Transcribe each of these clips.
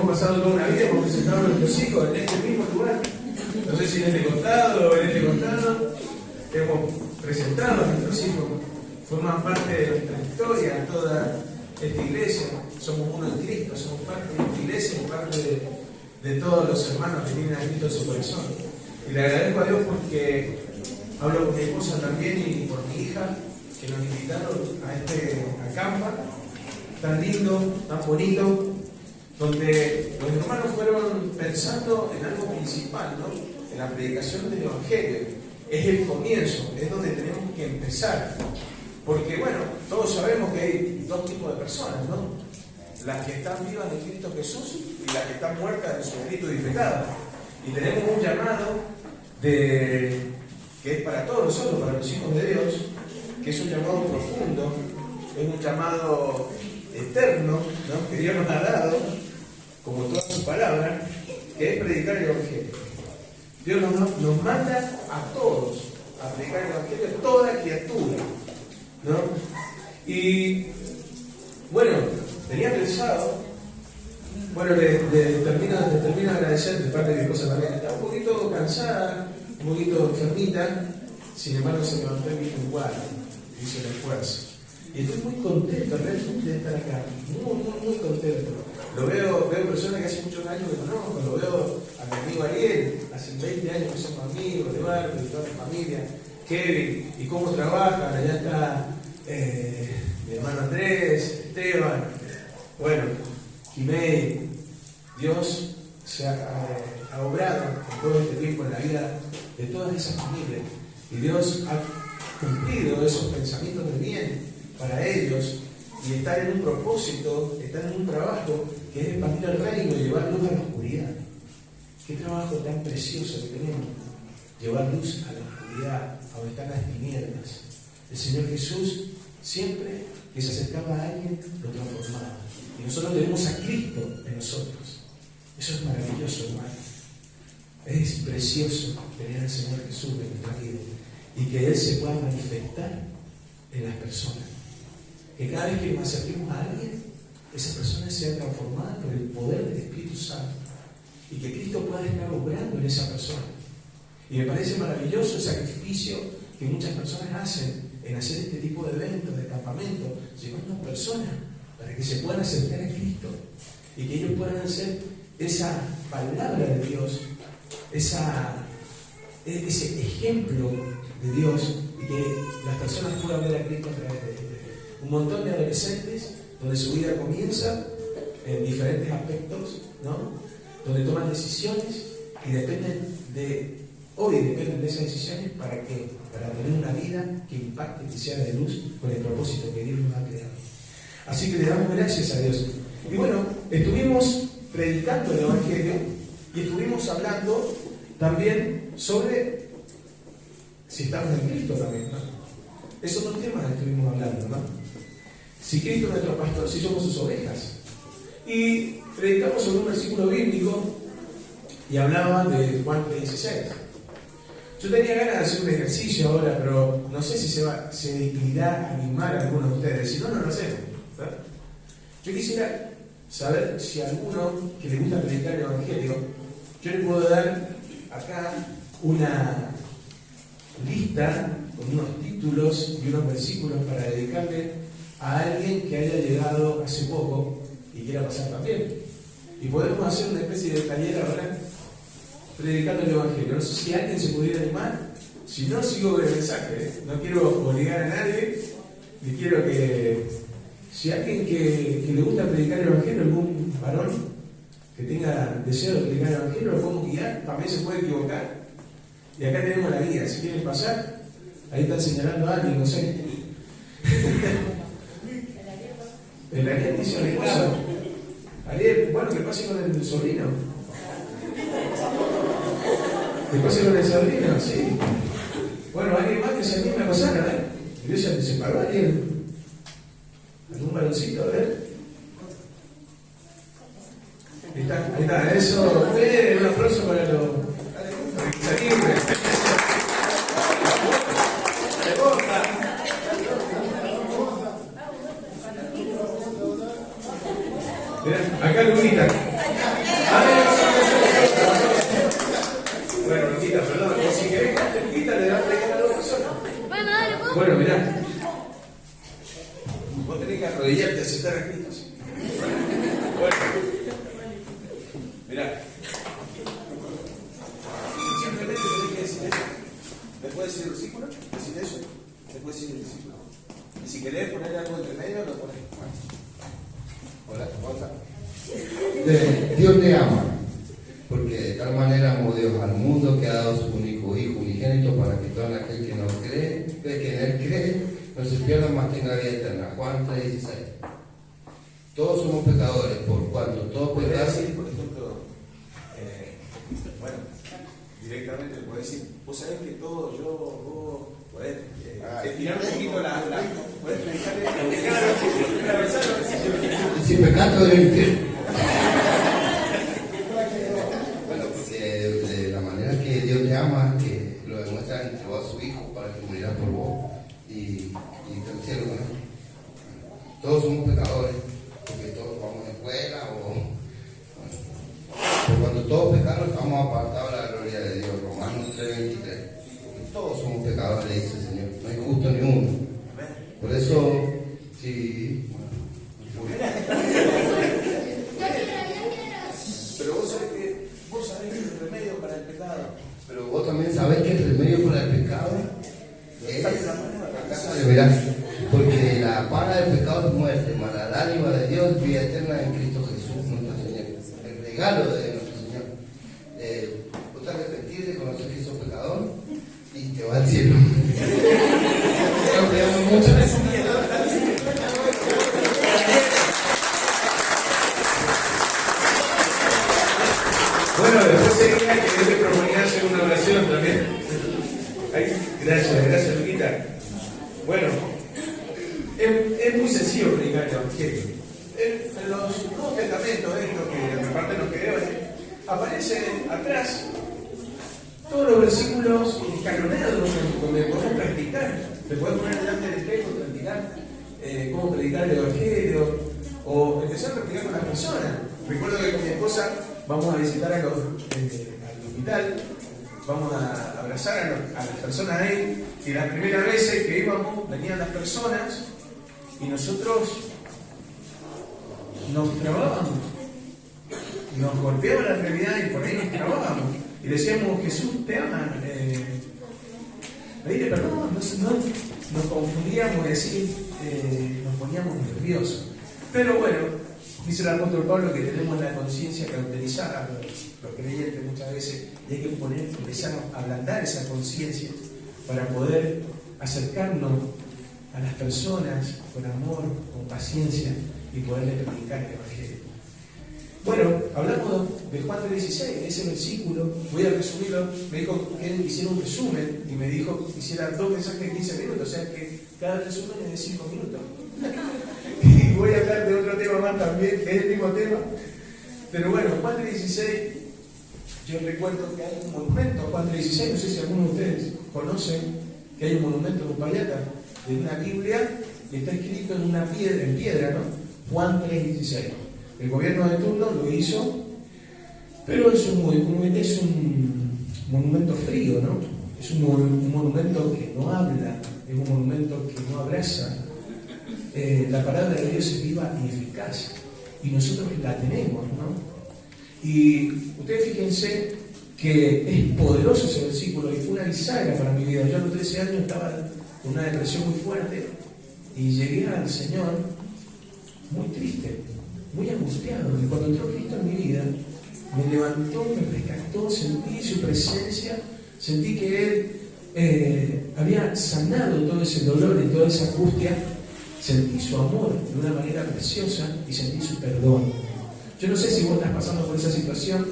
pasado toda una vida, hemos presentado a nuestros hijos en este mismo lugar. No sé si en este costado o en este costado. Hemos presentado a nuestros hijos. Forman parte de nuestra historia, toda esta iglesia. Somos uno en Cristo, somos parte de esta iglesia, parte de todos los hermanos que tienen a Cristo en su corazón. Y le agradezco a Dios porque hablo con mi esposa también y por mi hija, que nos invitaron a este acampa tan lindo, tan bonito, donde los hermanos fueron pensando en algo principal, ¿no? En la predicación del Evangelio. Es el comienzo, es donde tenemos que empezar. Porque, bueno, todos sabemos que hay dos tipos de personas, ¿no? Las que están vivas en Cristo Jesús y las que están muertas en su delito y pecado. Y tenemos un llamado que es para todos nosotros, para los hijos de Dios, que es un llamado profundo, es un llamado eterno, ¿no? Que Dios nos ha dado, como toda su palabra, que es predicar el Evangelio. Dios nos manda a todos a predicar el Evangelio, a toda criatura, ¿no? Y bueno, tenía pensado, bueno, le termino de agradecer de parte de mi esposa también. Estaba un poquito cansada, un poquito enfermita, sin embargo se levantó y vino igual, hizo el esfuerzo. Y estoy muy contento realmente de estar acá, muy contento. Veo personas que hace muchos años que conozco, lo veo a mi amigo Ariel, hace 20 años que somos amigos, de barrio, de toda mi familia, Kevin, y cómo trabajan, allá está mi hermano Andrés, Esteban, bueno, Jimei. Dios se ha obrado en todo este tiempo en la vida de todas esas familias, y Dios ha cumplido esos pensamientos de bien para ellos, y están en un propósito, están en un trabajo que es expandir el reino y llevar luz a la oscuridad. Qué trabajo tan precioso que tenemos, llevar luz a la oscuridad, a donde están las tinieblas. El Señor Jesús, siempre que se acercaba a alguien, lo transformaba. Y nosotros tenemos a Cristo en nosotros. Eso es maravilloso, hermano. Es precioso tener al Señor Jesús en nuestra vida y que Él se pueda manifestar en las personas. Que cada vez que nos acerquemos a alguien, esa persona sea transformada por el poder del Espíritu Santo y que Cristo pueda estar obrando en esa persona. Y me parece maravilloso el sacrificio que muchas personas hacen en hacer este tipo de eventos, de campamentos, llevando a personas para que se puedan acercar a Cristo y que ellos puedan hacer esa palabra de Dios, ese ejemplo de Dios, y que las personas puedan ver a Cristo a través de ellos. Un montón de adolescentes donde su vida comienza en diferentes aspectos, ¿no? Donde toman decisiones y dependen de esas decisiones para tener una vida que impacte, que sea de luz con el propósito que Dios nos ha creado. Así que le damos gracias a Dios. Y bueno, estuvimos predicando el Evangelio y estuvimos hablando también sobre si estamos en Cristo también, ¿no? Esos dos temas estuvimos hablando, ¿no? Si Cristo es nuestro pastor, si somos sus ovejas. Y predicamos sobre un versículo bíblico y hablaba de Juan 3:16. Yo tenía ganas de hacer un ejercicio ahora, pero no sé si se irá a animar a alguno de ustedes. Si no, no lo hacemos, ¿verdad? Yo quisiera saber si a alguno que le gusta predicar el Evangelio, yo le puedo dar acá una lista con unos títulos y unos versículos para dedicarle a alguien que haya llegado hace poco y quiera pasar también. Y podemos hacer una especie de taller ahora predicando el Evangelio. No sé si alguien se pudiera animar. Si no, sigo con el mensaje, ¿eh? No quiero obligar a nadie, ni quiero que... Si alguien que le gusta predicar el Evangelio, algún varón que tenga deseo de predicar el Evangelio, lo podemos guiar, también se puede equivocar. Y acá tenemos la guía, si quieren pasar, ahí están señalando a alguien, no sé. El Ariel dice una cosa. Ariel, bueno, que pase con el sobrino. Que pase con el sobrino, sí. Bueno, alguien más que se anime a pasar, ¿eh? Iglesia, ¿se paró alguien? ¿Algún varoncito? A ver. Ahí está, eso. Un aplauso para los que se animen. Acá Lunita. querés poner algo entre medio, lo pones. Hola, esposa. Dios te ama, porque de tal manera amó Dios al mundo que ha dado su único Hijo unigénito para que todo aquel que no cree, que en Él cree, no se pierda más tenga vida eterna. Juan 3:16. Todos somos pecadores, por cuanto todos pecamos. Decir, por ejemplo, bueno, directamente puedes decir, vos sabés que todo yo, vos podés estirar un poquito podés predicarle Si pecato del infierno. Bueno, porque de la manera que Dios te ama, que lo demuestra entregó a su Hijo para que muriera por vos y del cielo, ¿no? Todos somos pecadores, porque todos vamos a escuela pero cuando todos pecaron estamos apartados de la gloria de Dios. Romanos 3:23. Todos somos pecadores, dice el Señor. No hay justo ni uno. Por eso, sí. Pero vos sabés que el remedio para el pecado. Pero vos también sabés que el remedio para el pecado es verás, porque la paga del pecado es muerte, mas la dádiva de Dios es vida eterna en Cristo Jesús, nuestro Señor. El regalo de nuestro Señor. Vos te arrepentís de conocer que sos pecador y te vas al cielo. Mucho. Bueno, después seguía que yo te proponía hacer una oración también. Ay, gracias, Luquita. Bueno, es muy sencillo predicar el Evangelio. En los Nuevos Testamentos, esto que aparte de los que veo, aparece atrás todos los versículos escalonados donde podemos practicar. Te puedes poner delante del espejo y practicar cómo predicar el Evangelio o empezar a practicar con las personas. Recuerdo que con mi esposa vamos a visitar al hospital, vamos a abrazar a las personas ahí, y las primeras veces que íbamos venían las personas y nosotros nos trabábamos, nos golpeaba la realidad y por ahí nos trabábamos y decíamos: Jesús te ama, pedirle perdón, nos confundíamos y así nos poníamos nerviosos. Pero bueno, dice el apóstol Pablo que tenemos la conciencia cauterizada, los creyentes muchas veces, y hay que empezar a ablandar esa conciencia para poder acercarnos a las personas con amor, con paciencia y poderles predicar el Evangelio. Bueno, hablamos de Juan 3:16, ese versículo, voy a resumirlo. Me dijo que él hiciera un resumen y me dijo que hiciera 2 mensajes de 15 minutos, o sea que cada resumen es de 5 minutos. Y voy a hablar de otro tema más también, que es el mismo tema. Pero bueno, Juan 3:16, yo recuerdo que hay un monumento, Juan 3:16, no sé si algunos de ustedes conocen que hay un monumento en Uspallata, de una Biblia, y está escrito en piedra, ¿no? Juan 3:16. El gobierno de turno lo hizo, pero es un monumento frío, ¿no? Es un monumento que no habla, es un monumento que no abraza. La palabra de Dios es viva y eficaz, y nosotros la tenemos, ¿no? Y ustedes fíjense que es poderoso ese versículo y fue una bisagra para mi vida. Yo a los 13 años estaba con una depresión muy fuerte y llegué al Señor muy triste, muy angustiado, y cuando entró Cristo en mi vida me levantó, me rescató, sentí su presencia, sentí que Él había sanado todo ese dolor y toda esa angustia. Sentí su amor de una manera preciosa y sentí su perdón. Yo no sé si vos estás pasando por esa situación,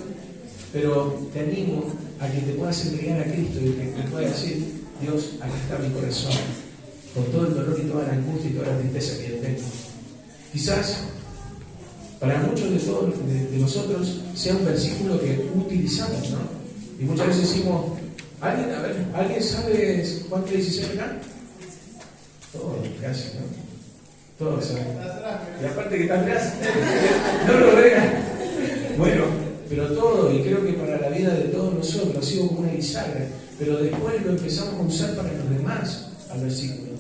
pero te animo a que te puedas entregar a Cristo y que te puedas decir: Dios, aquí está mi corazón, con todo el dolor y toda la angustia y toda la tristeza que yo tengo. Quizás para muchos de nosotros sea un versículo que utilizamos, ¿no? Y muchas veces decimos: ¿alguien sabe Juan 3:16 acá? Todos, casi, ¿no? Todos saben. Y aparte que está atrás, no lo vean. Bueno, pero todo, y creo que para la vida de todos nosotros ha sido como una bisagra, pero después lo empezamos a usar para los demás, al versículo.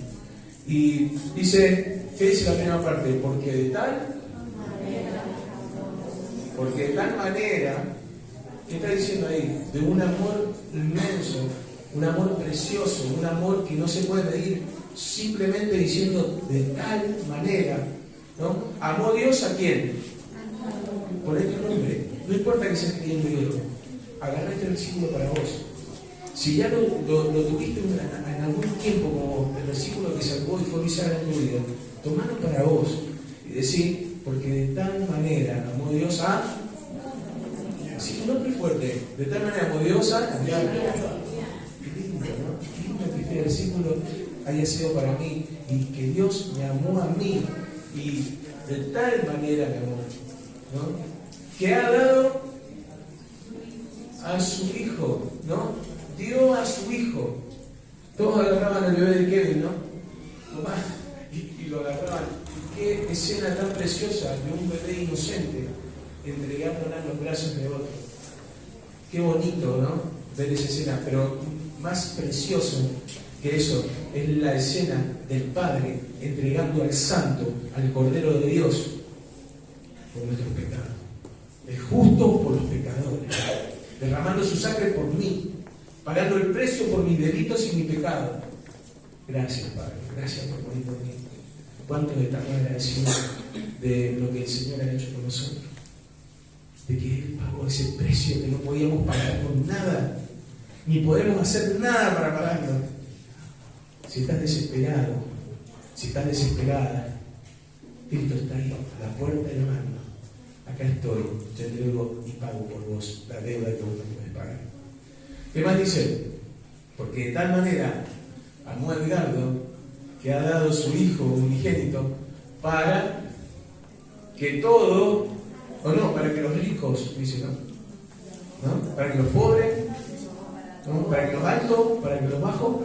Y dice, ¿qué dice la primera parte? Porque de tal manera, ¿qué está diciendo ahí? De un amor inmenso, un amor precioso, un amor que no se puede medir, simplemente diciendo de tal manera, ¿no? ¿Amó Dios a quién? Por este nombre. No importa que seas creyente viejo. Agarra este versículo para vos. Si ya lo tuviste en algún tiempo como el versículo que salvó y fue visado en tu vida, tomalo para vos y decir, porque de tal manera amó Dios a... Así un nombre fuerte. De tal manera amó Dios a... Qué lindo, ¿no? Qué lindo que este versículo haya sido para mí y que Dios me amó a mí y de tal manera me amó, ¿no? Que ha dado a su hijo, ¿no? Dio a su hijo. Todos agarraban al bebé de Kevin, ¿no? Y lo agarraban. Qué escena tan preciosa de un bebé inocente entregándola en los brazos de otro. Qué bonito, ¿no? Ver esa escena, pero más precioso que eso es la escena del Padre entregando al Santo, al Cordero de Dios, por nuestros pecados. El justo por los pecadores, derramando su sangre por mí, pagando el precio por mis delitos y mi pecado. Gracias, Padre, gracias por morir por mí. Cuánto estamos agradecidos de lo que el Señor ha hecho con nosotros, de que Él pagó ese precio que no podíamos pagar con nada, ni podemos hacer nada para pagarlo. Si estás desesperado, si estás desesperada, Cristo está ahí, a la puerta llamando. Acá estoy, te entrego y pago por vos la deuda que vos no puedes pagar. ¿Qué más dice? Porque de tal manera amó a Edgardo que ha dado su hijo unigénito para que todo, o no, para que los ricos, dice, ¿no? Para que los pobres, ¿no? Para que los altos, para que los bajos,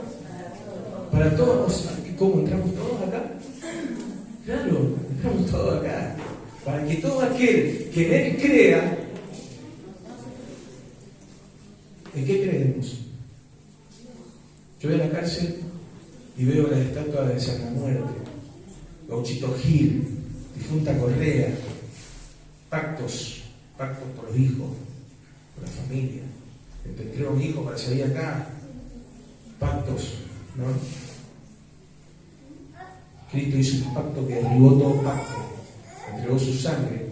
para todos. ¿Cómo entramos todos acá? Claro, entramos todos acá. Para que todo aquel que en Él crea, ¿en qué creemos? Yo voy a la cárcel y veo las estatuas de San La Muerte, Gauchito Gil, Difunta Correa, pactos por los hijos, por la familia. Te entrego a mi hijo para salir acá, pactos, ¿no? Cristo hizo un pacto que derribó todo pacto, entregó su sangre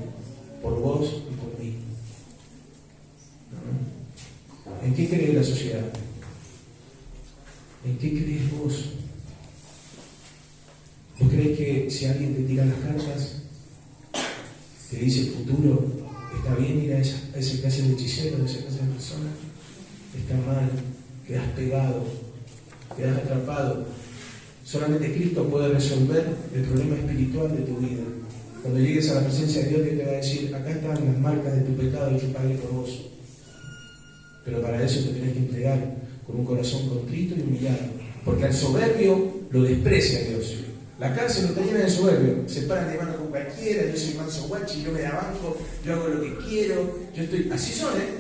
por vos y por mí, ¿no? ¿En qué cree la sociedad? ¿En qué crees vos? ¿Vos crees que si alguien te tira las cartas, te dice el futuro, está bien ir a ese clase de hechicero, a esa clase de persona? Está mal, quedas pegado, quedas atrapado. Solamente Cristo puede resolver el problema espiritual de tu vida. Cuando llegues a la presencia de Dios, que te va a decir, acá están las marcas de tu pecado y yo pagué por vos. Pero para eso te tenés que entregar con un corazón contrito y humillado. Porque al soberbio lo desprecia Dios. La cárcel no está llena de soberbio. Se paran de mano con cualquiera, yo soy manso guachi, yo me la banco, yo hago lo que quiero, yo estoy... Así son, ¿eh?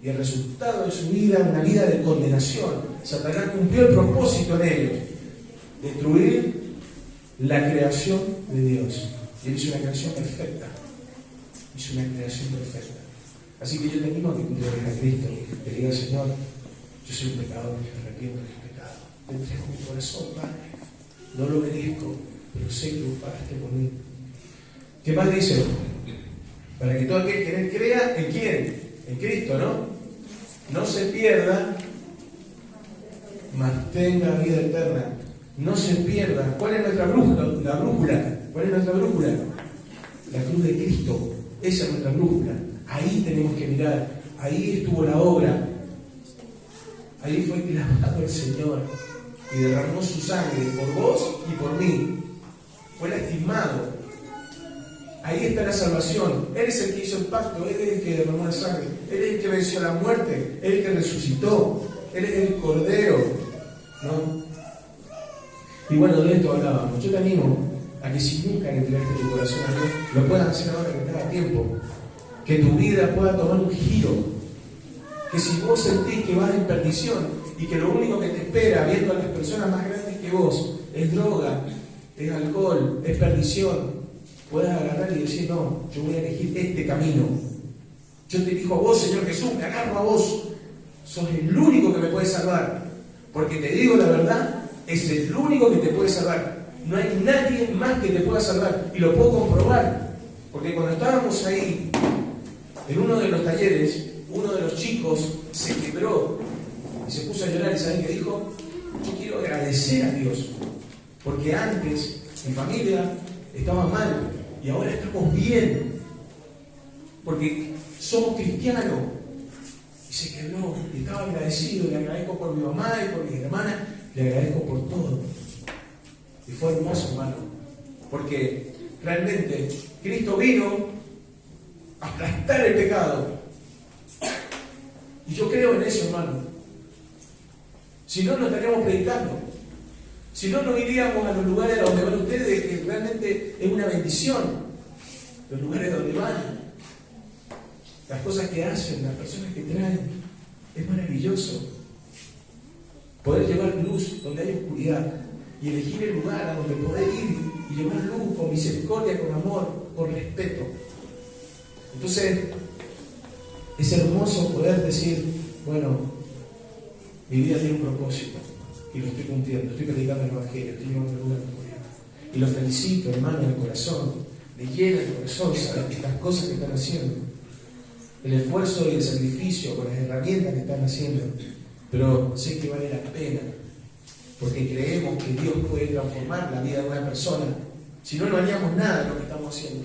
Y el resultado de su vida, una vida de condenación. Satanás cumplió el propósito en ellos. Destruir la creación de Dios. Y Él hizo una creación perfecta. Hizo una creación perfecta. Así que yo te animo a que tú te a Cristo, que digas, Señor, yo soy un pecador, me arrepiento de mi pecado. Te entrego mi corazón, Padre. No lo merezco, pero sé que vos pagaste por mí. ¿Qué más dice? Para que todo aquel que en Él crea, ¿en quién? En Cristo, ¿no? No se pierda, mas tenga vida eterna. No se pierda. ¿Cuál es nuestra brújula? La brújula. ¿Cuál es nuestra brújula? La cruz de Cristo. Esa es nuestra brújula. Ahí tenemos que mirar. Ahí estuvo la obra. Ahí fue clavado el Señor y derramó su sangre por vos y por mí. Fue lastimado. Ahí está la salvación. Él es el que hizo el pacto. Él es el que derramó la sangre. Él es el que venció la muerte. Él es el que resucitó. Él es el Cordero, ¿no? Y bueno, de esto hablábamos. Yo te animo a que si nunca entregaste tu corazón a Dios, lo puedas hacer ahora que te haga tiempo. Que tu vida pueda tomar un giro. Que si vos sentís que vas en perdición y que lo único que te espera, viendo a las personas más grandes que vos, es droga, es alcohol, es perdición, puedas agarrar y decir, no, yo voy a elegir este camino. Yo te elijo a vos, Señor Jesús, me agarro a vos. Sos el único que me puede salvar. Porque te digo la verdad, Es el único que te puede salvar. No hay nadie más que te pueda salvar. Y lo puedo comprobar. Porque cuando estábamos ahí, en uno de los talleres, uno de los chicos se quebró y se puso a llorar. ¿Y saben qué dijo? Yo quiero agradecer a Dios. Porque antes mi familia estaba mal y ahora estamos bien. Porque somos cristianos. Y se quebró y estaba agradecido. Le agradezco por mi mamá y por mi hermana. Le agradezco por todo. Y fue hermoso, hermano. Porque realmente Cristo vino a aplastar el pecado. Y yo creo en eso, hermano. Si no, no estaríamos predicando. Si no, no iríamos a los lugares a donde van ustedes, que realmente es una bendición. Los lugares donde van. Las cosas que hacen, las personas que traen. Es maravilloso. Poder llevar luz donde hay oscuridad. Y elegir el lugar a donde poder ir y llevar luz con misericordia, con amor, con respeto. Entonces, es hermoso poder decir, bueno, mi vida tiene un propósito y lo estoy cumpliendo, estoy predicando el Evangelio, estoy llevando luz a la oscuridad. Y los felicito, hermano, en el corazón, me llena el corazón saber las cosas que están haciendo, el esfuerzo y el sacrificio con las herramientas que están haciendo, pero sé que vale la pena. Porque creemos que Dios puede transformar la vida de una persona. Si no, no haríamos nada de lo que estamos haciendo.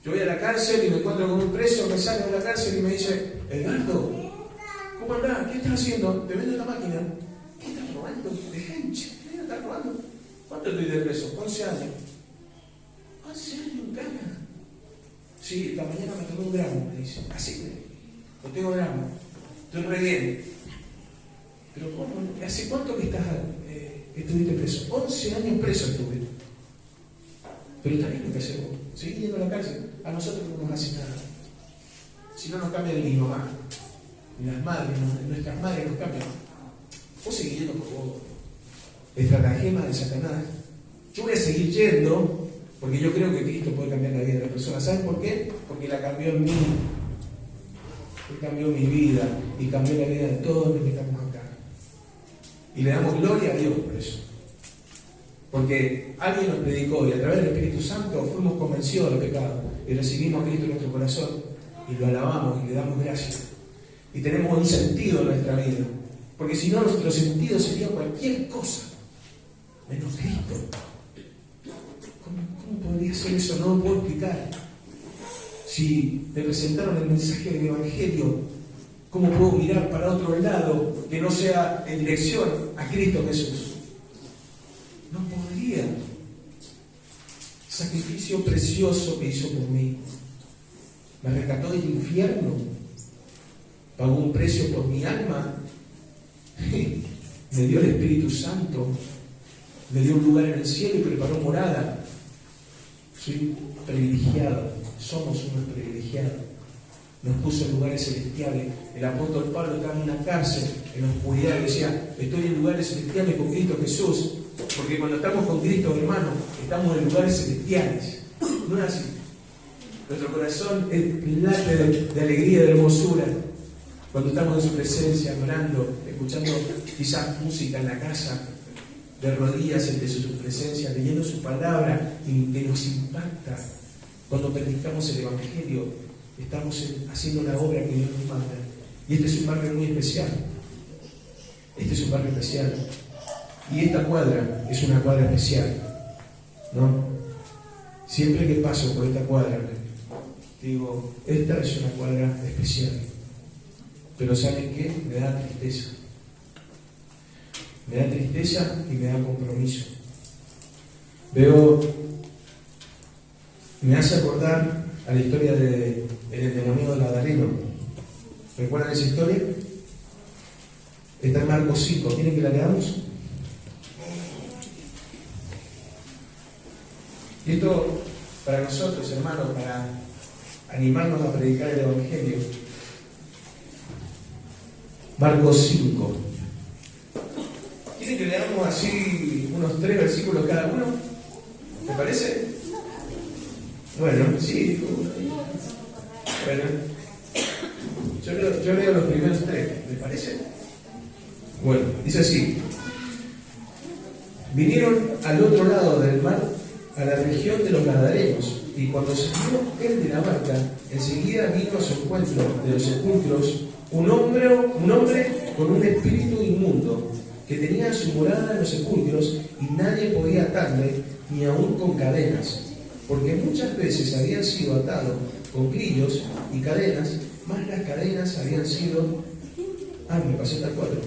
Yo voy a la cárcel y me encuentro con un preso que sale de la cárcel y me dice, Edgardo, ¿cómo andás? ¿Qué estás haciendo? Te vendo la máquina. ¿Qué estás robando? ¿De gente? ¿Qué estás robando? ¿Cuánto estoy de preso? 11 años. 11 años en cana. Sí, esta mañana me tomé un gramo, me dice. Así, no tengo gramo. Estoy re bien. Pero ¿cómo? ¿Hace cuánto que estuviste preso? 11 años preso estuve. Pero también lo que hacemos, seguir yendo a la cárcel, a nosotros no nos hace nada. Si no nos cambia ni mamá, ni las madres, nuestras madres nos cambian. Vos seguís yendo por vos. Estratagema de Satanás. Yo voy a seguir yendo porque yo creo que Cristo puede cambiar la vida de la persona. ¿Saben por qué? Porque la cambió en mí. Él cambió mi vida y cambió la vida de todos los que estamos acá. Y le damos gloria a Dios por eso. Porque alguien nos predicó y a través del Espíritu Santo fuimos convencidos de los pecados y recibimos a Cristo en nuestro corazón y lo alabamos y le damos gracias. Y tenemos un sentido en nuestra vida. Porque si no, nuestro sentido sería cualquier cosa menos Cristo. ¿Cómo podría ser eso? No lo puedo explicar. Si me presentaron el mensaje del Evangelio, ¿cómo puedo mirar para otro lado que no sea en dirección a Cristo Jesús? No podría. Sacrificio precioso que hizo por mí. Me rescató del infierno. Pagó un precio por mi alma. Me dio el Espíritu Santo. Me dio un lugar en el cielo y preparó morada. Soy privilegiado. Somos unos privilegiados. Nos puso en lugares celestiales. El apóstol Pablo estaba en una cárcel, en la oscuridad, y decía, estoy en lugares celestiales con Cristo Jesús. Porque cuando estamos con Cristo, hermano, estamos en lugares celestiales. No es así. Nuestro corazón late de alegría, de hermosura. Cuando estamos en su presencia, adorando, escuchando quizás música en la casa, de rodillas ante su presencia, leyendo su palabra y que nos impacta. Cuando predicamos el Evangelio, estamos haciendo la obra que Dios nos manda. Y este es un barrio muy especial. Este es un barrio especial. Y esta cuadra es una cuadra especial, ¿no? Siempre que paso por esta cuadra, digo, esta es una cuadra especial. Pero ¿saben qué? Me da tristeza. Me da tristeza y me da compromiso. Me hace acordar a la historia del endemoniado Gadareno. ¿Recuerdan esa historia? Está en Marcos 5. ¿Quieren que la leamos? Y esto para nosotros, hermanos, para animarnos a predicar el Evangelio. Marcos 5. ¿Quieren que leamos así unos 3 versículos cada uno? ¿Te parece? Bueno, sí. Bueno, yo leo los primeros 3. ¿Les parece? Bueno, dice así. al otro lado del mar, a la región de los Gadarenos, y cuando salió él de la barca, enseguida vino a su encuentro de los sepulcros un hombre con un espíritu inmundo, que tenía su morada en los sepulcros, y nadie podía atarle, ni aun con cadenas, porque muchas veces había sido atado con grillos y cadenas, mas las cadenas habían sido, me pasé tal cuadro,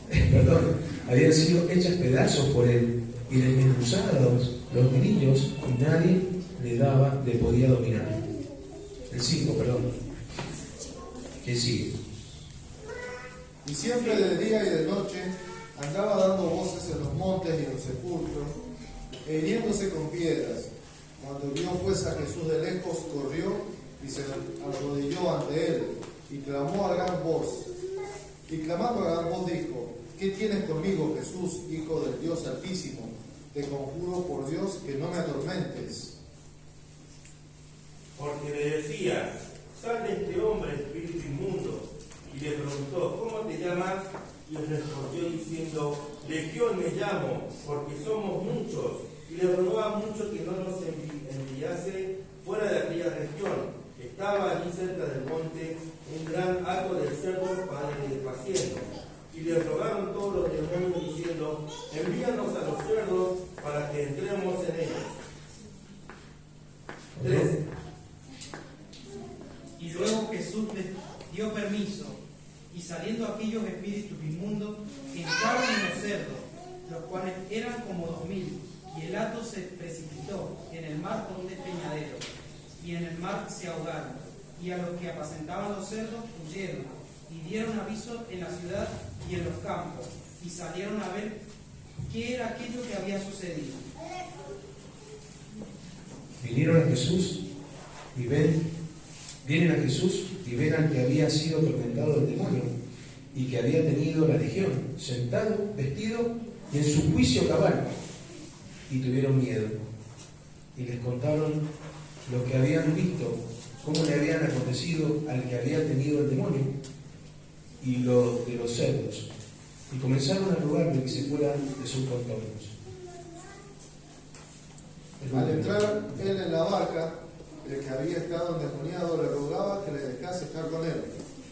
perdón, habían sido hechas pedazos por él, y desmenuzados los grillos, y nadie le podía dominar. El 5, perdón. ¿Qué sigue? Y siempre de día y de noche andaba dando voces en los montes y en los sepulcros, e hiriéndose con piedras. Cuando vio pues a Jesús de lejos, corrió y se arrodilló ante él, y clamó a gran voz. Y clamando a gran voz dijo: ¿Qué tienes conmigo, Jesús, Hijo del Dios Altísimo? Te conjuro por Dios que no me atormentes. Porque le decías: sal de este hombre, espíritu inmundo. Y le preguntó: ¿cómo te llamas? Y respondió diciendo: Legión me llamo, porque somos muchos. Y le rogaba mucho que no nos enviase fuera de aquella región. Estaba allí cerca del monte un gran hato de cerdos paciendo. Y le rogaron todos los demonios diciendo: envíanos a los cerdos para que entremos en ellos. 13. Y luego Jesús les dio permiso, y saliendo aquellos espíritus inmundos, entraron en los cerdos, los cuales eran como 2000, y el hato se precipitó en el mar por un despeñadero, y en el mar se ahogaron, y a los que apacentaban los cerdos huyeron, y dieron aviso en la ciudad y en los campos, y salieron a ver qué era aquello que había sucedido. Vienen a Jesús y ven al que había sido atormentado del demonio y que había tenido la legión, sentado, vestido y en su juicio cabal, y tuvieron miedo y les contaron lo que habían visto, cómo le habían acontecido al que había tenido el demonio y lo de los cerdos, y comenzaron a rogarle que se fuera de sus contornos. Al entrar él en la barca, el que había estado endemoniado le rogaba que le dejase estar con él.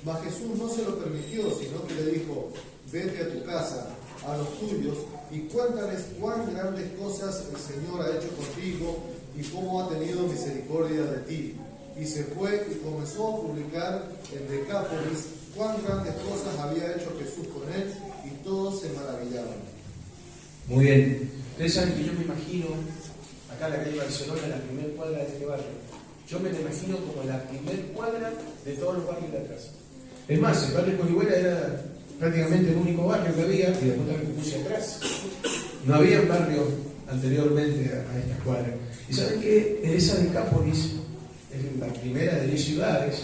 Mas Jesús no se lo permitió, sino que le dijo: vete a tu casa, a los tuyos, y cuéntales cuán grandes cosas el Señor ha hecho contigo y cómo ha tenido misericordia de ti. Y se fue y comenzó a publicar en Decápolis cuán grandes cosas había hecho Jesús con él, y todos se maravillaban. Muy bien. Ustedes saben que yo me imagino, acá en la calle Barcelona, la primera cuadra de este barrio, yo me la imagino como la primera cuadra de todos los barrios de atrás. Es más, el barrio Corihuela era prácticamente el único barrio que había, y después también puse atrás. No había barrio anteriormente a esta cuadra. Y saben que en esa Decápolis, en la primera de 10 ciudades,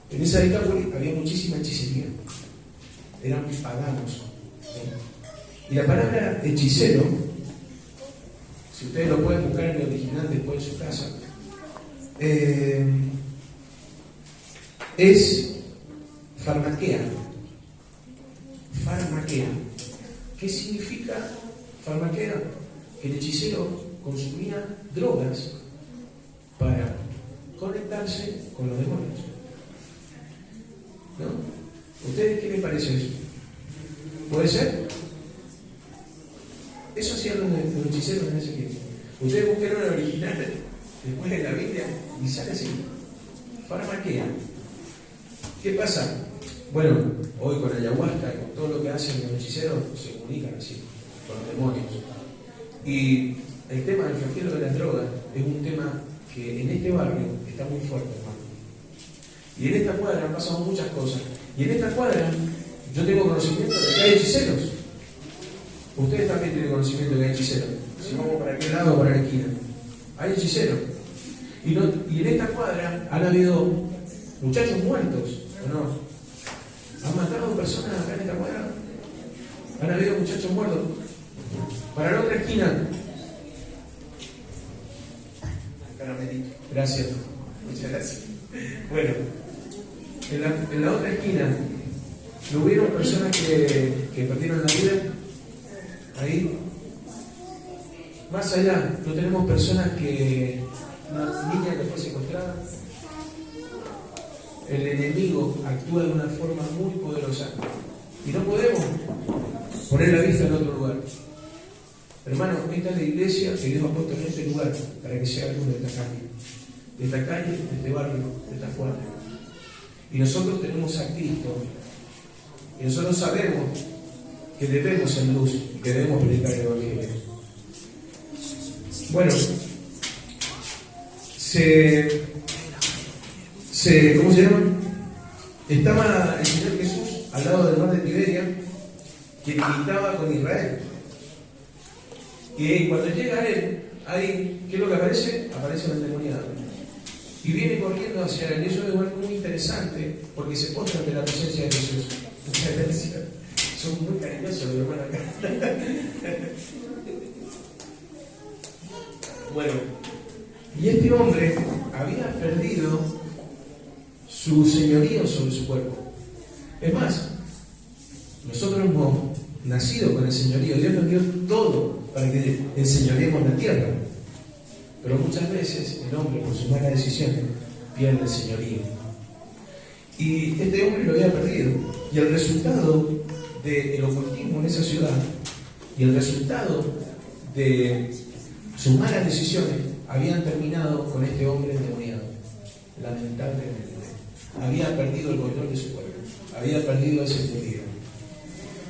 en esa Decápolis había muchísima hechicería. Eran paganos. Y la palabra hechicero, si ustedes lo pueden buscar en el original después en su casa, es farmaquea. Farmaquea. ¿Qué significa farmaquea? Que el hechicero consumía drogas para conectarse con los demonios. ¿No? ¿Ustedes qué les parece eso? ¿Puede ser? Eso hacían los hechiceros en ese tiempo. Ustedes buscaron el original después de la Biblia y sale así: farmaquea. ¿Qué pasa? Bueno, hoy con ayahuasca y con todo lo que hacen los hechiceros se comunican así con los demonios. Y el tema del flagelo de las drogas es un tema que en este barrio está muy fuerte, hermano. Y en esta cuadra han pasado muchas cosas. Y en esta cuadra yo tengo conocimiento de que hay hechiceros. Ustedes también tienen conocimiento de que hay hechiceros. Si vamos para aquel lado o para la esquina, hay hechiceros. Y en esta cuadra han habido muchachos muertos, ¿o no? Han matado personas acá en esta cuadra. Han habido muchachos muertos. Para la otra esquina. Caramelito. Gracias. Muchas gracias. Bueno, en la otra esquina no hubieron personas que perdieron la vida ahí. Más allá, no tenemos personas que, una niña que fue secuestrada, el enemigo actúa de una forma muy poderosa y no podemos poner la vista en otro lugar. Hermanos, esta es la iglesia que Dios ha puesto en este lugar para que sea luz de esta calle, de este barrio, de esta cuadra. Y nosotros tenemos a Cristo y nosotros sabemos que debemos ser luz y que debemos predicar el evangelio. Bueno, ¿cómo se llama? Estaba el Señor Jesús al lado del mar de Tiberia, que limitaba con Israel. Y cuando llega a él, ahí, ¿qué es lo que aparece? Aparece el endemoniado. Y viene corriendo hacia él. Eso es algo muy interesante, porque se postra ante la presencia de Jesús. Muchas gracias. Son muy cariñosos los hermanos acá. Bueno, y este hombre había perdido su señorío sobre su cuerpo. Es más, nosotros hemos nacido con el señorío. Dios nos dio todo para que enseñoreemos la tierra. Pero muchas veces el hombre, por sus malas decisiones, pierde el señorío. Y este hombre lo había perdido. Y el resultado del ocultismo en esa ciudad y el resultado de sus malas decisiones habían terminado con este hombre endemoniado. Lamentablemente. Había perdido el control de su cuerpo. Había perdido ese señorío.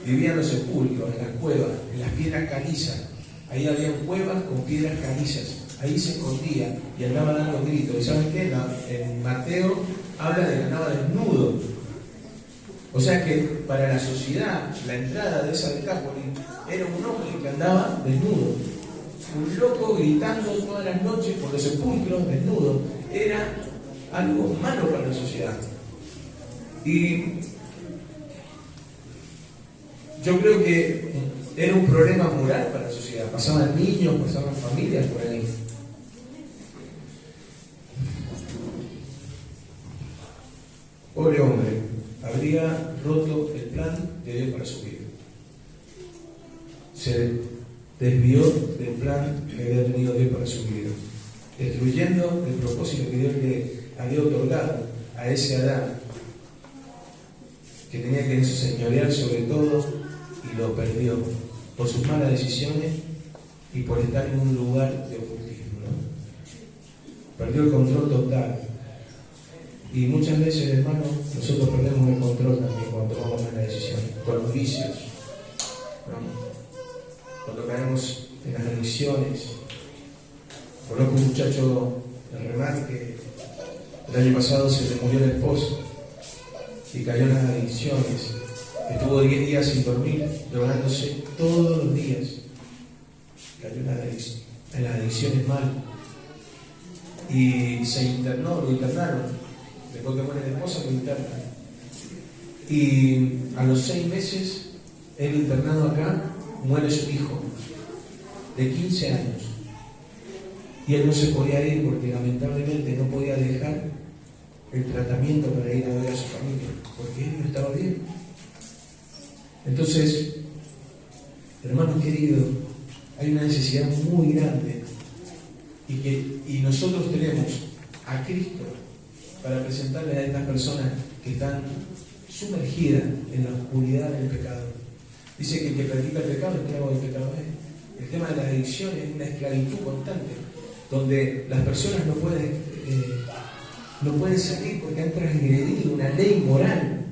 Vivía en los sepulcros, en las cuevas, en las piedras calizas. Ahí había cuevas con piedras calizas. Ahí se escondía y andaba dando gritos. ¿Y saben qué? En Mateo habla de que andaba desnudo. O sea que para la sociedad, la entrada de esa Decápolis era un hombre que andaba desnudo. Un loco gritando todas las noches por los sepulcros, desnudo. Era algo malo para la sociedad. Y yo creo que era un problema moral para la sociedad. Pasaban niños, pasaban familias por ahí. Pobre hombre, habría roto el plan de Dios para su vida. Se desvió del plan que había tenido Dios para su vida, destruyendo el propósito que Dios le había otorgado a ese Adán, que tenía que enseñorear sobre todo, y lo perdió por sus malas decisiones y por estar en un lugar de ocultismo, ¿no? Perdió el control total. Y muchas veces, hermanos, nosotros perdemos el control también cuando tomamos malas decisiones, con los vicios, ¿no? Cuando caemos en las adicciones. Conozco un muchacho de remate que el año pasado se le murió el esposo y cayó en las adicciones. Estuvo 10 días sin dormir, drogándose todos los días. Cayó en las adicciones mal. Y se internó, lo internaron. Después que muere la esposa, lo internan. Y a los 6 meses, él internado acá, muere su hijo, de 15 años. Y él no se podía ir porque lamentablemente no podía dejar el tratamiento para ir a ver a su familia, porque él no estaba bien. Entonces, hermanos queridos, hay una necesidad muy grande y nosotros tenemos a Cristo para presentarle a estas personas que están sumergidas en la oscuridad del pecado. Dice que el que practica el pecado es esclavo del pecado. El tema de las adicciones es una esclavitud constante, donde las personas no pueden salir porque han transgredido una ley moral.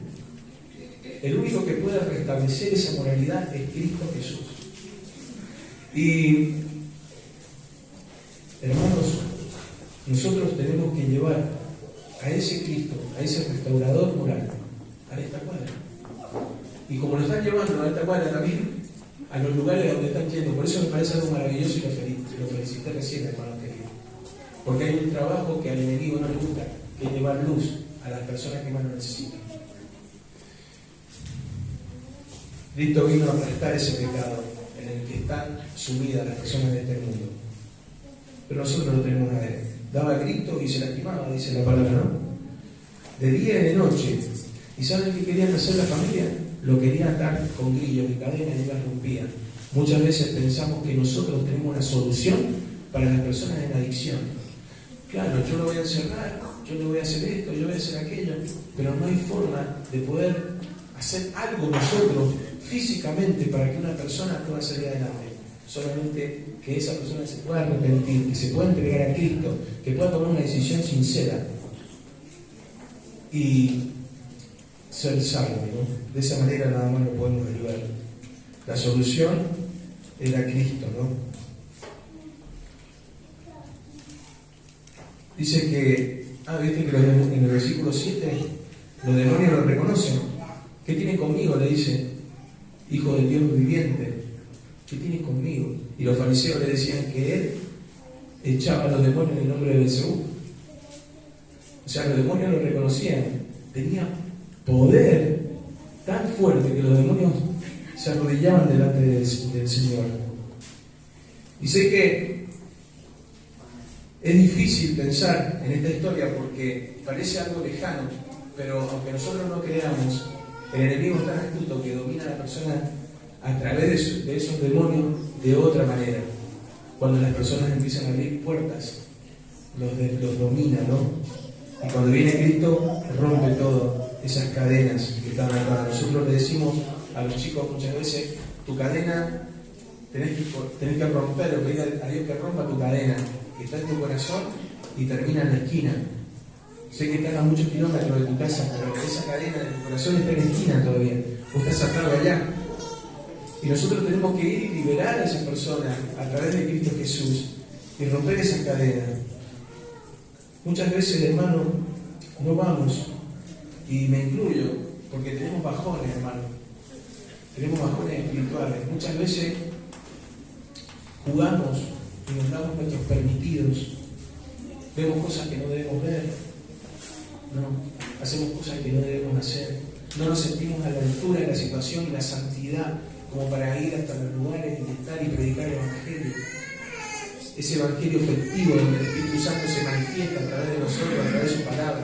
El único que puede restablecer esa moralidad es Cristo Jesús. Y, hermanos, nosotros tenemos que llevar a ese Cristo, a ese restaurador moral, a esta cuadra. Y como lo están llevando a esta cuadra también, a los lugares donde están yendo. Por eso me parece algo maravilloso y lo felicité recién, hermanos queridos. Porque hay un trabajo que al enemigo no le gusta, que es llevar luz a las personas que más lo necesitan. Cristo vino a aplastar ese pecado en el que están sumidas las personas de este mundo. Pero nosotros lo tenemos a él. Daba grito y se lastimaba, dice la palabra, ¿no? De día y de noche. ¿Y saben qué querían hacer la familia? Lo querían atar con grillos y cadenas y las rompían. Muchas veces pensamos que nosotros tenemos una solución para las personas en adicción. Claro, yo lo voy a encerrar, yo le voy a hacer esto, yo voy a hacer aquello, pero no hay forma de poder hacer algo nosotros físicamente para que una persona pueda salir adelante. Solamente que esa persona se pueda arrepentir, que se pueda entregar a Cristo, que pueda tomar una decisión sincera y ser salvo, ¿no? De esa manera nada más lo podemos ayudar. La solución era Cristo, ¿no? Dice que, viste que en el versículo 7 los demonios lo reconocen. ¿Qué tiene conmigo? Le dice, hijo del Dios viviente. ¿Qué tiene conmigo? Y los fariseos le decían que él echaba a los demonios en el nombre de Beelzebú. O sea, los demonios lo reconocían. Tenía poder tan fuerte que los demonios se arrodillaban delante del Señor. Y sé que es difícil pensar en esta historia porque parece algo lejano, pero aunque nosotros no creamos, el enemigo es tan astuto que domina a la persona a través de esos demonios de otra manera. Cuando las personas empiezan a abrir puertas, los domina, ¿no? Y cuando viene Cristo, rompe todas esas cadenas que están acá. Nosotros le decimos a los chicos muchas veces, tu cadena tenés que romperlo, pedir a Dios que rompa tu cadena, que está en tu corazón y termina en la esquina. Sé que estás a muchos kilómetros de tu casa, pero esa cadena de tu corazón está en la esquina todavía. Vos estás atado allá. Y nosotros tenemos que ir y liberar a esa persona a través de Cristo Jesús y romper esas cadenas. Muchas veces, hermano, no vamos, y me incluyo, porque tenemos bajones, hermano. Tenemos bajones espirituales. Muchas veces jugamos y nos damos nuestros permitidos. Vemos cosas que no debemos ver. No, hacemos cosas que no debemos hacer. No nos sentimos a la altura de la situación y la santidad como para ir hasta los lugares y estar y predicar el Evangelio. Ese Evangelio efectivo donde el Espíritu Santo se manifiesta a través de nosotros, a través de su palabra.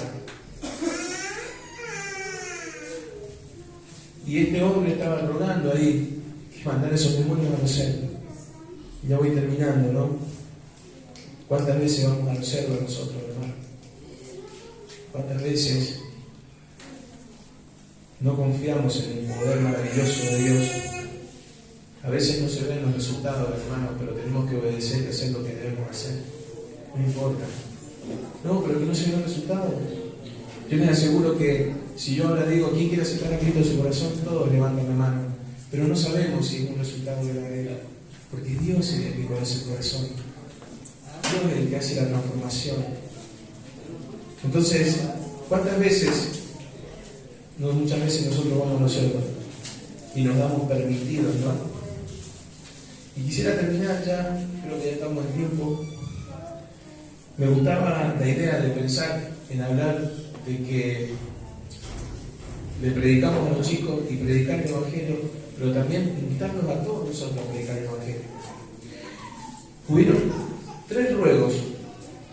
Y este hombre estaba rogando ahí que mandara esos demonios a los cerdos. Ya voy terminando, ¿no? ¿Cuántas veces vamos a los cerdos nosotros, hermano? ¿Cuántas veces no confiamos en el poder maravilloso de Dios? A veces no se ven los resultados, hermanos, pero tenemos que obedecer y hacer lo que debemos hacer. No importa. No, pero que no se ven los resultados. Yo les aseguro que si yo ahora digo, ¿quién quiere aceptar a Cristo en su corazón? Todos levantan la mano. Pero no sabemos si es un resultado verdadero. Porque Dios es el que conoce el corazón. Dios es el que hace la transformación. Entonces, ¿cuántas veces? No, muchas veces nosotros vamos a los cerdos y nos damos permitidos, ¿no? Y quisiera terminar ya, creo que ya estamos en tiempo. Me gustaba la idea de pensar en hablar de que le predicamos a los chicos y predicar el Evangelio, pero también invitarnos a todos nosotros a predicar el Evangelio. Hubieron 3 ruegos.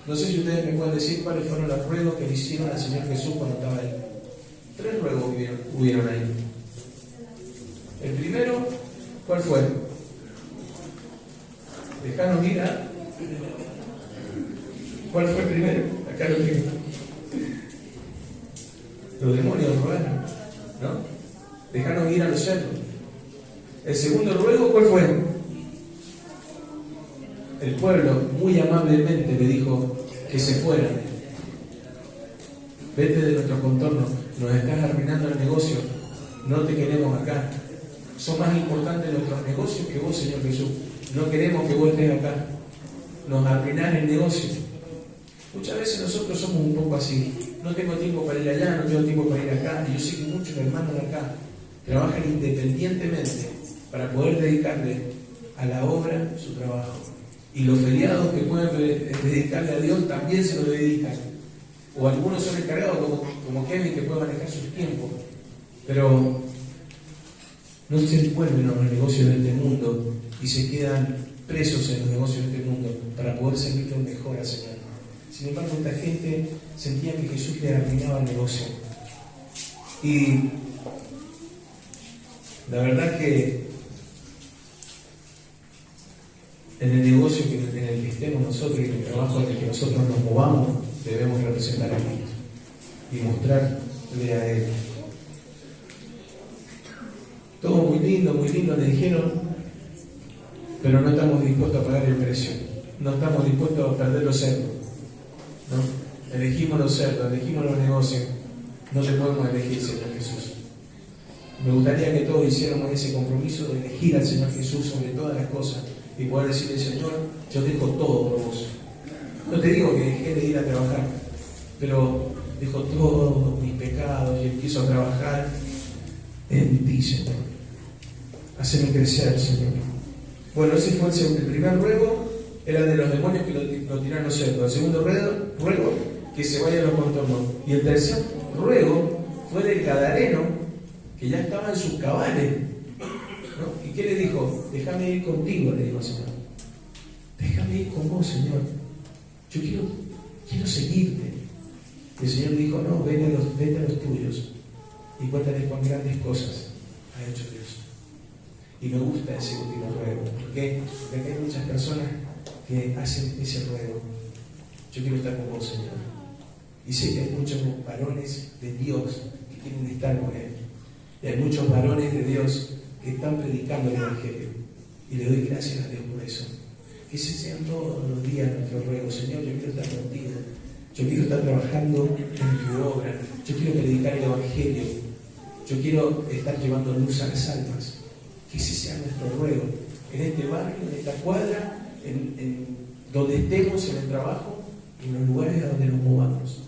No sé si ustedes me pueden decir cuáles fueron los ruegos que le hicieron al Señor Jesús cuando estaba ahí. 3 ruegos hubieron ahí. El primero, ¿cuál fue? Dejanos ir a... ¿Cuál fue el primero? Acá lo tengo. Los demonios rogaron, ¿no? Dejanos ir a los cerdos. El segundo ruego, ¿cuál fue? El pueblo muy amablemente le dijo que se fueran. Vete de nuestro contorno, nos estás arruinando el negocio, no te queremos acá. Son más importantes nuestros negocios que vos, Señor Jesús. No queremos que vos estés acá. Nos arruinás el negocio. Muchas veces nosotros somos un poco así. No tengo tiempo para ir allá, no tengo tiempo para ir acá. Y yo sé que muchos hermanos de acá trabajan independientemente para poder dedicarle a la obra su trabajo. Y los feriados que pueden dedicarle a Dios también se lo dedican. O algunos son encargados, como Kevin, que puede manejar sus tiempos. Pero no se envuelven a los negocios de este mundo y se quedan presos en los negocios de este mundo para poder servirle mejor al Señor. Sin embargo, esta gente sentía que Jesús le arruinaba el negocio. Y la verdad que En el negocio en el que estemos nosotros y en el trabajo en el que nosotros nos movamos, debemos representar a Cristo y mostrarle a Él. Todo muy lindo, le dijeron, pero no estamos dispuestos a pagar el precio. No estamos dispuestos a perder los cerdos. ¿No? Elegimos los cerdos, elegimos los negocios. No te podemos elegir, Señor Jesús. Me gustaría que todos hiciéramos ese compromiso de elegir al Señor Jesús sobre todas las cosas y poder decirle, Señor, yo dejo todo por vos. No te digo que dejé de ir a trabajar, pero dejo todos mis pecados y empiezo a trabajar en ti, Señor. Haceme crecer, Señor. Bueno, ese fue el primer ruego, era de los demonios que lo tiraron los cerdos. El segundo ruego, que se vayan los contornos. Y el tercer ruego fue del gadareno, que ya estaba en sus cabales. ¿No? ¿Y qué le dijo? Déjame ir contigo, le dijo al Señor. Déjame ir con vos, Señor. Yo quiero seguirte. Y el Señor le dijo, no, vete a los tuyos y cuéntales cuán grandes cosas ha hecho Dios. Y me gusta ese último ruego. ¿Por qué? Porque hay muchas personas que hacen ese ruego. Yo quiero estar con vos, Señor. Y sé que hay muchos varones de Dios que quieren estar con Él. Y hay muchos varones de Dios que están predicando el Evangelio. Y le doy gracias a Dios por eso. Que ese sean todos los días nuestros ruegos. Señor, yo quiero estar contigo. Yo quiero estar trabajando en tu obra. Yo quiero predicar el Evangelio. Yo quiero estar llevando luz a las almas. Que ese sea nuestro ruego. En este barrio, en esta cuadra, en donde estemos, en el trabajo, en los lugares a donde nos movamos.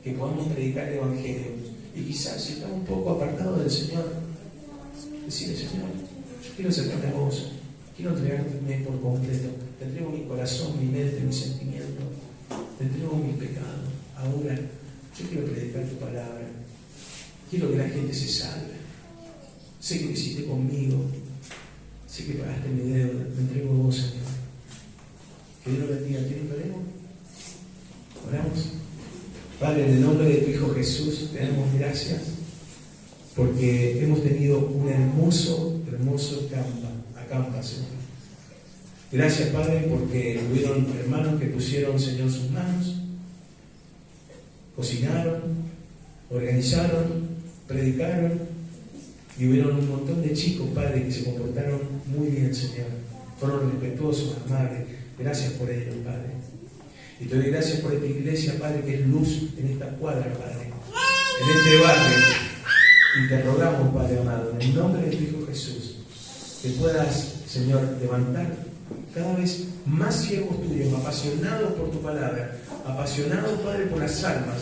Que podamos predicar el Evangelio. Y quizás si estamos un poco apartados del Señor, decirle, Señor, yo quiero acercarme a vos. Quiero entregarme por completo. Te entrego mi corazón, mi mente, mi sentimiento. Te entrego mis pecados. Ahora, yo quiero predicar tu palabra. Quiero que la gente se salve. Sé que lo hiciste conmigo. Sé que pagaste mi deuda. Me entrego a vos, Señor. Que Dios lo bendiga. ¿Quieren que oremos? Oramos. Padre, en el nombre de tu Hijo Jesús, te damos gracias porque hemos tenido un hermoso acampa, Señor. Gracias, Padre, porque hubieron hermanos que pusieron, Señor, sus manos, cocinaron, organizaron, predicaron, y hubieron un montón de chicos, Padre, que se comportaron muy bien, Señor. Fueron respetuosos, amables. Gracias por ello, Padre. Y te doy gracias por esta iglesia, Padre, que es luz en esta cuadra, Padre, en este barrio. Y te rogamos, Padre amado, en el nombre de tu Hijo Jesús, que puedas, Señor, levantar cada vez más siervos tuyos, apasionados por tu palabra, apasionados, Padre, por las almas,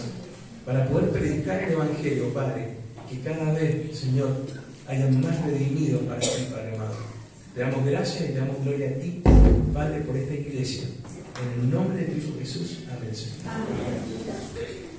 para poder predicar el Evangelio, Padre, que cada vez, Señor, haya más redimidos para ti, Padre amado. Te damos gracias y te damos gloria a ti, Padre, por esta iglesia. En el nombre de tu Hijo Jesús. Amén, Señor. Amén.